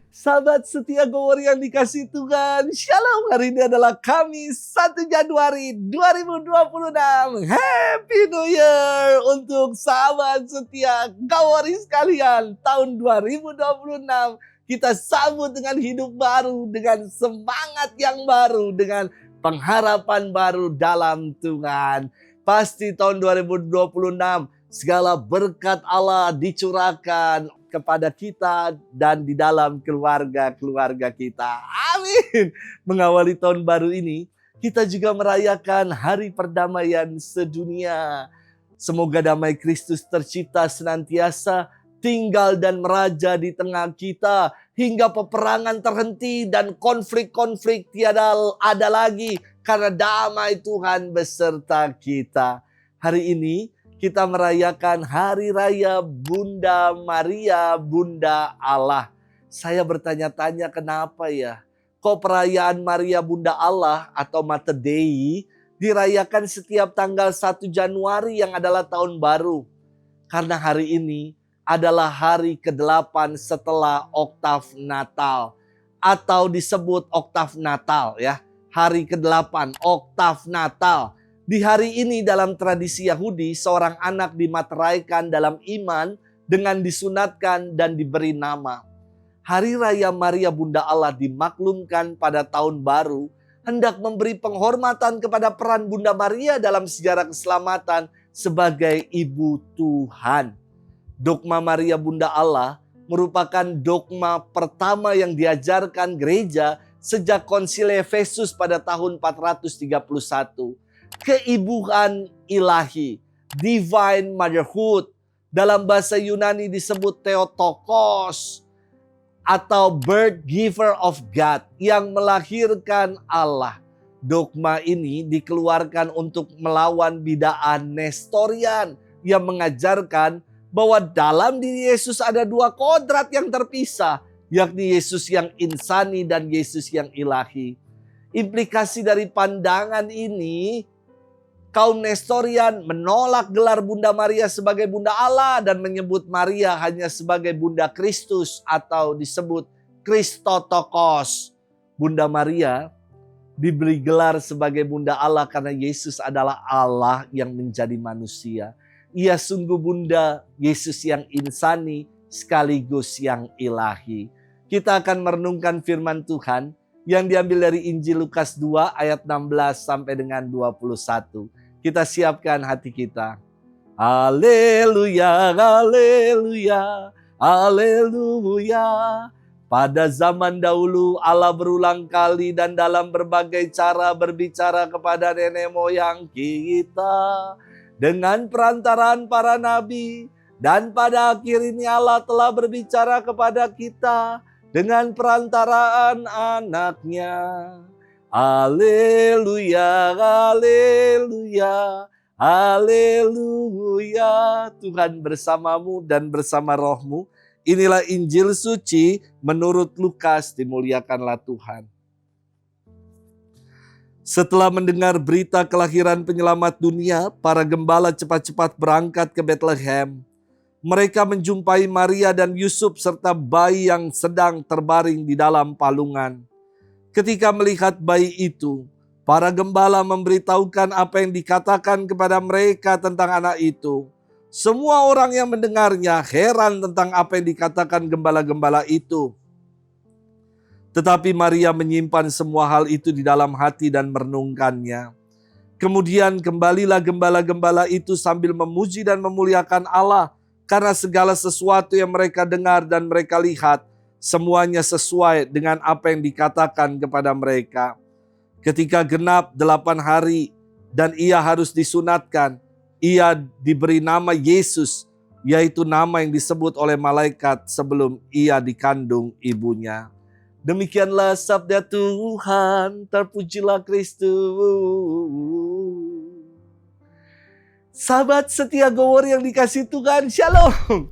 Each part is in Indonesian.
Sahabat setia Gowor yang dikasih Tuhan, Shalom. Hari ini adalah Kamis 1 Januari 2026. Happy New Year untuk sahabat setia Gowor sekalian. Tahun 2026 kita sambut dengan hidup baru, dengan semangat yang baru, dengan pengharapan baru dalam Tuhan. Pasti tahun 2026 segala berkat Allah dicurahkan kepada kita dan di dalam keluarga-keluarga kita. Amin. Mengawali tahun baru ini, kita juga merayakan Hari Perdamaian Sedunia. Semoga damai Kristus tercipta senantiasa tinggal dan meraja di tengah kita hingga peperangan terhenti dan konflik-konflik tiada ada lagi karena damai Tuhan beserta kita. Hari ini kita merayakan Hari Raya Bunda Maria, Bunda Allah. Saya bertanya-tanya kenapa ya? Kok perayaan Maria Bunda Allah atau Mater Dei dirayakan setiap tanggal 1 Januari yang adalah tahun baru? Karena hari ini adalah hari ke-8 setelah oktav Natal. Atau disebut oktav Natal ya. Hari ke-8, oktav Natal. Di hari ini dalam tradisi Yahudi, seorang anak dimateraikan dalam iman dengan disunatkan dan diberi nama. Hari Raya Maria Bunda Allah dimaklumkan pada tahun baru, hendak memberi penghormatan kepada peran Bunda Maria dalam sejarah keselamatan sebagai Ibu Tuhan. Dogma Maria Bunda Allah merupakan dogma pertama yang diajarkan gereja sejak Konsil Efesus pada tahun 431. Keibuan ilahi, divine motherhood, dalam bahasa Yunani disebut Theotokos atau birth giver of God, yang melahirkan Allah. Dogma ini dikeluarkan untuk melawan bid'ah Nestorian yang mengajarkan bahwa dalam diri Yesus ada dua kodrat yang terpisah, yakni Yesus yang insani dan Yesus yang ilahi. Implikasi dari pandangan ini, kaum Nestorian menolak gelar Bunda Maria sebagai Bunda Allah dan menyebut Maria hanya sebagai Bunda Kristus atau disebut Christotokos. Bunda Maria diberi gelar sebagai Bunda Allah karena Yesus adalah Allah yang menjadi manusia. Ia sungguh Bunda Yesus yang insani sekaligus yang ilahi. Kita akan merenungkan firman Tuhan yang diambil dari Injil Lukas 2 ayat 16 sampai dengan 21. Kita siapkan hati kita. Haleluya, haleluya, haleluya. Pada zaman dahulu Allah berulang kali dan dalam berbagai cara berbicara kepada nenek moyang kita dengan perantaraan para nabi. Dan pada akhir ini Allah telah berbicara kepada kita dengan perantaraan anaknya. Haleluya, haleluya, haleluya. Tuhan bersamamu dan bersama rohmu. Inilah Injil suci menurut Lukas, dimuliakanlah Tuhan. Setelah mendengar berita kelahiran penyelamat dunia, para gembala cepat-cepat berangkat ke Bethlehem. Mereka menjumpai Maria dan Yusuf serta bayi yang sedang terbaring di dalam palungan. Ketika melihat bayi itu, para gembala memberitahukan apa yang dikatakan kepada mereka tentang anak itu. Semua orang yang mendengarnya heran tentang apa yang dikatakan gembala-gembala itu. Tetapi Maria menyimpan semua hal itu di dalam hati dan merenungkannya. Kemudian kembalilah gembala-gembala itu sambil memuji dan memuliakan Allah karena segala sesuatu yang mereka dengar dan mereka lihat, semuanya sesuai dengan apa yang dikatakan kepada mereka. Ketika genap 8 hari dan ia harus disunatkan, ia diberi nama Yesus, yaitu nama yang disebut oleh malaikat sebelum ia dikandung ibunya. Demikianlah sabda Tuhan, terpujilah Kristus. Sahabat setia Gowor yang dikasih Tuhan, Shalom.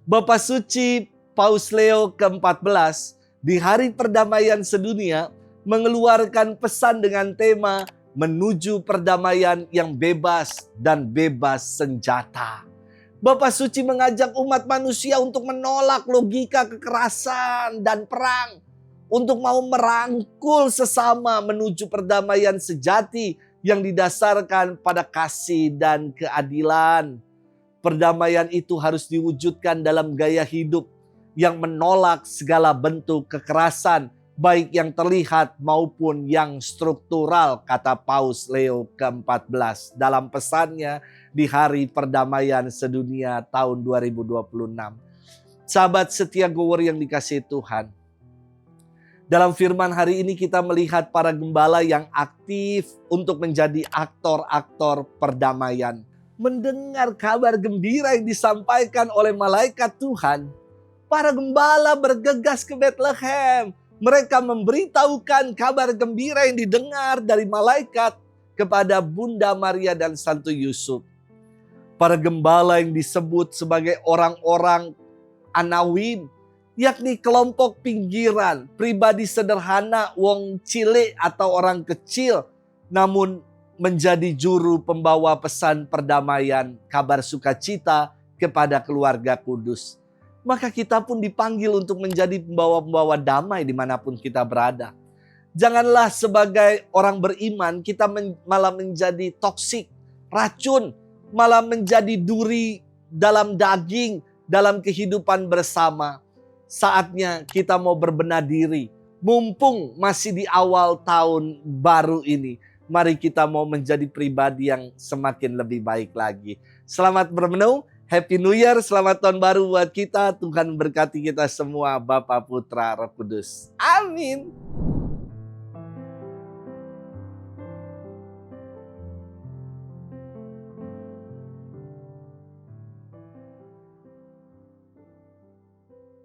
Bapak Suci Paus Leo ke-14 di Hari Perdamaian Sedunia mengeluarkan pesan dengan tema menuju perdamaian yang bebas dan bebas senjata. Bapa Suci mengajak umat manusia untuk menolak logika kekerasan dan perang. Untuk mau merangkul sesama menuju perdamaian sejati yang didasarkan pada kasih dan keadilan. Perdamaian itu harus diwujudkan dalam gaya hidup yang menolak segala bentuk kekerasan, baik yang terlihat maupun yang struktural, kata Paus Leo ke-14 dalam pesannya di Hari Perdamaian Sedunia tahun 2026. Sahabat setia Gower yang dikasihi Tuhan, dalam firman hari ini kita melihat para gembala yang aktif untuk menjadi aktor-aktor perdamaian. Mendengar kabar gembira yang disampaikan oleh malaikat Tuhan, para gembala bergegas ke Bethlehem. Mereka memberitahukan kabar gembira yang didengar dari malaikat kepada Bunda Maria dan Santo Yusuf. Para gembala yang disebut sebagai orang-orang Anawim, yakni kelompok pinggiran, pribadi sederhana, wong cilik atau orang kecil, namun menjadi juru pembawa pesan perdamaian, kabar sukacita kepada keluarga kudus. Maka kita pun dipanggil untuk menjadi pembawa-pembawa damai dimanapun kita berada. Janganlah sebagai orang beriman kita malah menjadi toksik, racun, malah menjadi duri dalam daging, dalam kehidupan bersama. Saatnya kita mau berbenah diri. Mumpung masih di awal tahun baru ini, mari kita mau menjadi pribadi yang semakin lebih baik lagi. Selamat bermenung, Happy New Year, selamat tahun baru buat kita. Tuhan berkati kita semua, Bapa, Putra, Roh Kudus. Amin.